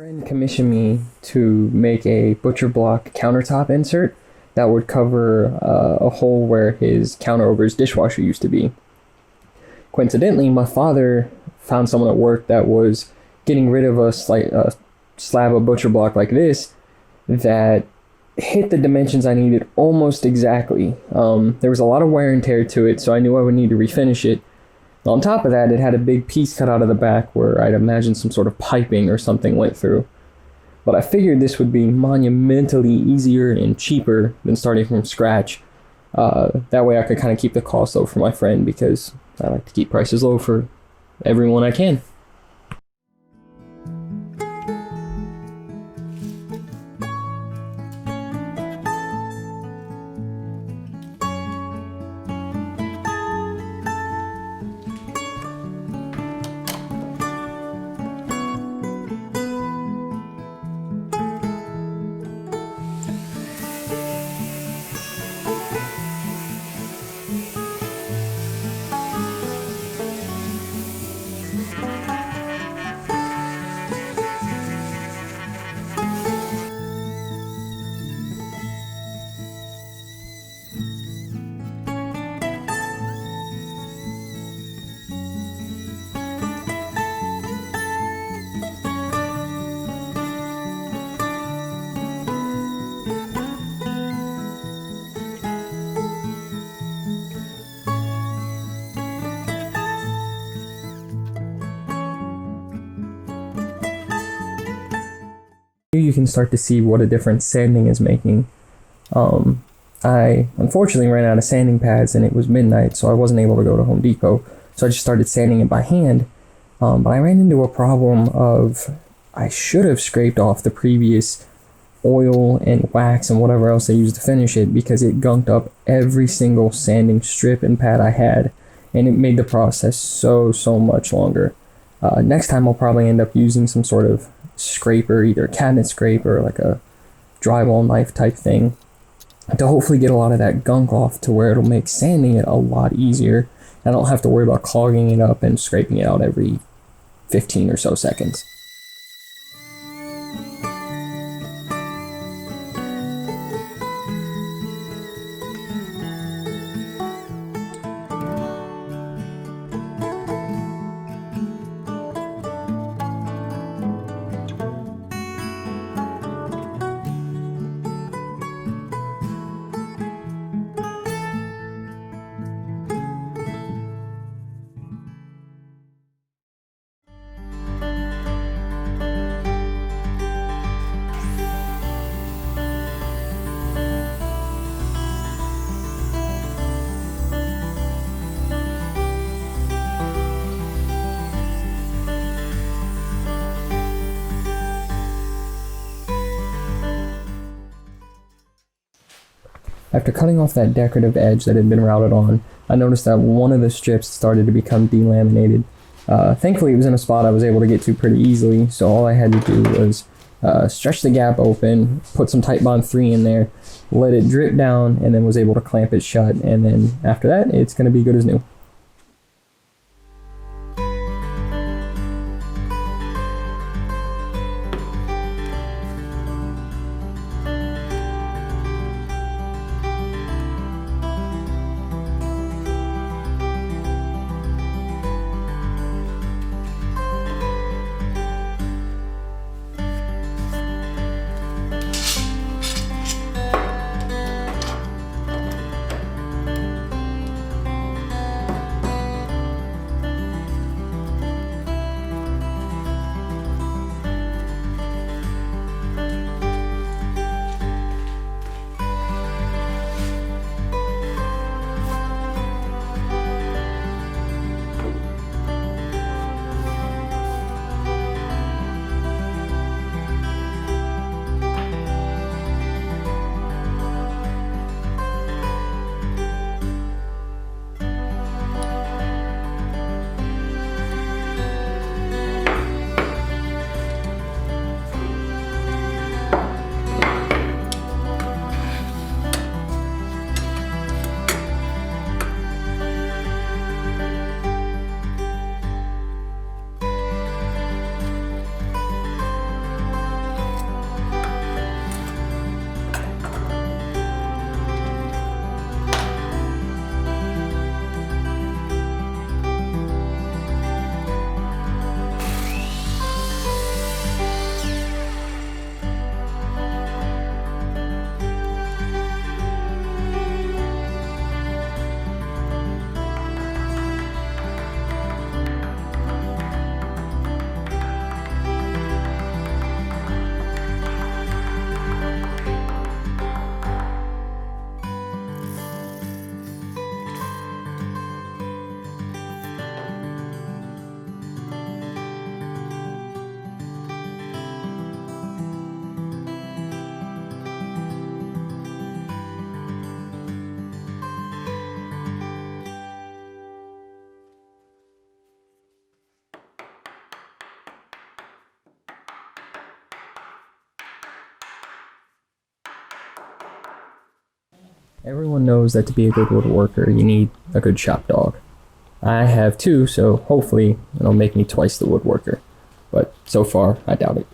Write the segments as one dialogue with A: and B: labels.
A: friend commissioned me to make a butcher block countertop insert that would cover a hole where his counter over his dishwasher used to be. Coincidentally, my father found someone at work that was getting rid of a slab of butcher block like this that hit the dimensions I needed almost exactly. There was a lot of wear and tear to it, so I knew I would need to refinish it. On top of that, it had a big piece cut out of the back where I'd imagine some sort of piping or something went through. But I figured this would be monumentally easier and cheaper than starting from scratch. That way I could kind of keep the cost low for my friend, because I like to keep prices low for everyone I can. Here you can start to see what a difference sanding is making. I unfortunately ran out of sanding pads and it was midnight, so I wasn't able to go to Home Depot. So I just started sanding it by hand. But I ran into a problem of I should have scraped off the previous oil and wax and whatever else I used to finish it, because it gunked up every single sanding strip and pad I had, and it made the process so much longer. Next time I'll probably end up using some sort of scraper, either a cabinet scraper or like a drywall knife type thing, to hopefully get a lot of that gunk off to where it'll make sanding it a lot easier. I don't have to worry about clogging it up and scraping it out every 15 or so seconds. After cutting off that decorative edge that had been routed on, I noticed that one of the strips started to become delaminated. Thankfully it was in a spot I was able to get to pretty easily, so all I had to do was stretch the gap open, put some Titebond 3 in there, let it drip down, and then was able to clamp it shut, and then after that it's going to be good as new. Everyone knows that to be a good woodworker, you need a good shop dog. I have two, so hopefully it'll make me twice the woodworker. But so far, I doubt it.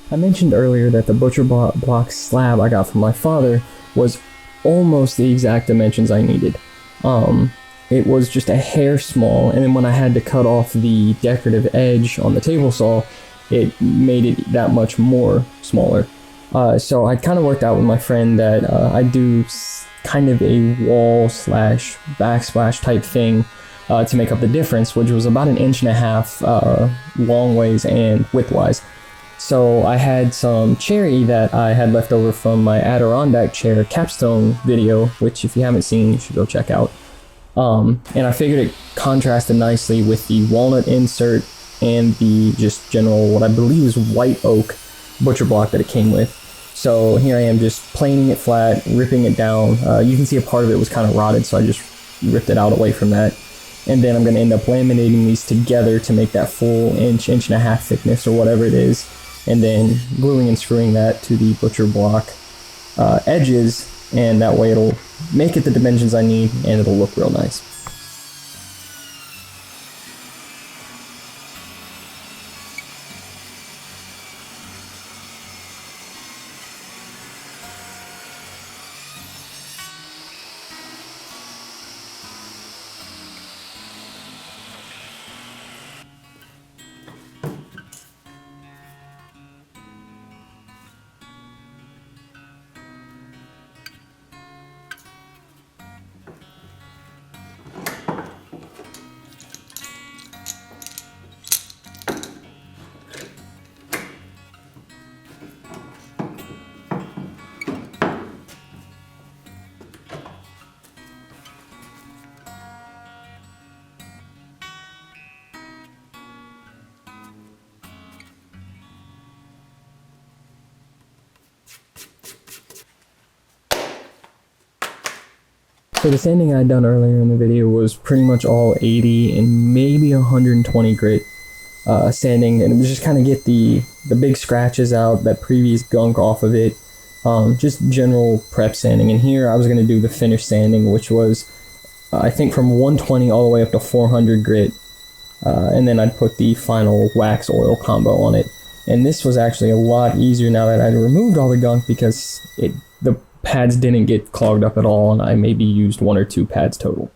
A: I mentioned earlier that the butcher block slab I got from my father was almost the exact dimensions I needed. It was just a hair small, and then when I had to cut off the decorative edge on the table saw, it made it that much more smaller. So I kind of worked out with my friend that I do kind of a wall slash backsplash type thing to make up the difference, which was about 1.5 inches long ways and width wise. So I had some cherry that I had left over from my Adirondack chair capstone video, which if you haven't seen, you should go check out. And I figured it contrasted nicely with the walnut insert and the just general, what I believe is white oak butcher block that it came with. So here I am just planing it flat, ripping it down. You can see a part of it was kind of rotted, so I just ripped it out away from that. And then I'm going to end up laminating these together to make that full 1.5 inch thickness or whatever it is. And then gluing and screwing that to the butcher block edges, and that way it'll make it the dimensions I need and it'll look real nice. So the sanding I had done earlier in the video was pretty much all 80 and maybe 120 grit sanding, and it was just kind of get the big scratches out, that previous gunk off of it, just general prep sanding. And here I was going to do the finish sanding, which was I think from 120 all the way up to 400 grit, and then I'd put the final wax oil combo on it. And this was actually a lot easier now that I'd removed all the gunk, because the pads didn't get clogged up at all, and I maybe used 1 or 2 pads total.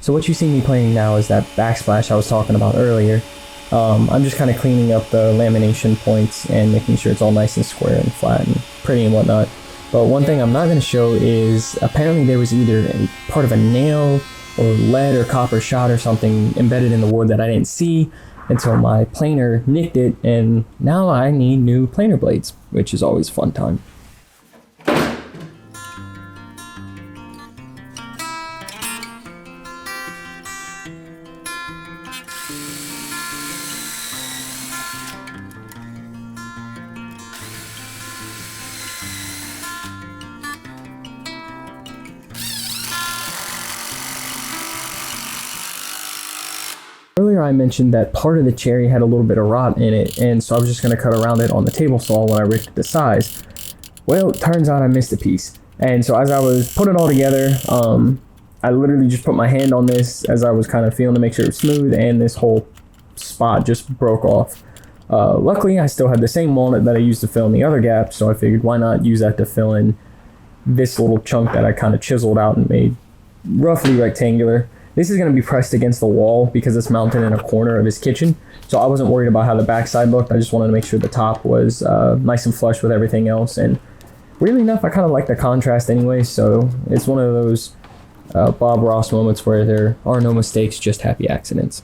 A: So what you see me painting now is that backsplash I was talking about earlier. I'm just kind of cleaning up the lamination points and making sure it's all nice and square and flat and pretty and whatnot. But one thing I'm not going to show is apparently there was either a part of a nail or lead or copper shot or something embedded in the wood that I didn't see until my planer nicked it, and now I need new planer blades, which is always a fun time. Earlier I mentioned that part of the cherry had a little bit of rot in it, and so I was just going to cut around it on the table saw when I ripped the size. Well, it turns out I missed a piece. And so as I was putting it all together, I literally just put my hand on this as I was kind of feeling to make sure it was smooth, and this whole spot just broke off. Luckily, I still had the same walnut that I used to fill in the other gap, so I figured why not use that to fill in this little chunk that I kind of chiseled out and made roughly rectangular. This is going to be pressed against the wall because it's mounted in a corner of his kitchen, so I wasn't worried about how the backside looked. I just wanted to make sure the top was nice and flush with everything else, and weirdly enough, I kind of like the contrast anyway, so it's one of those Bob Ross moments where there are no mistakes, just happy accidents.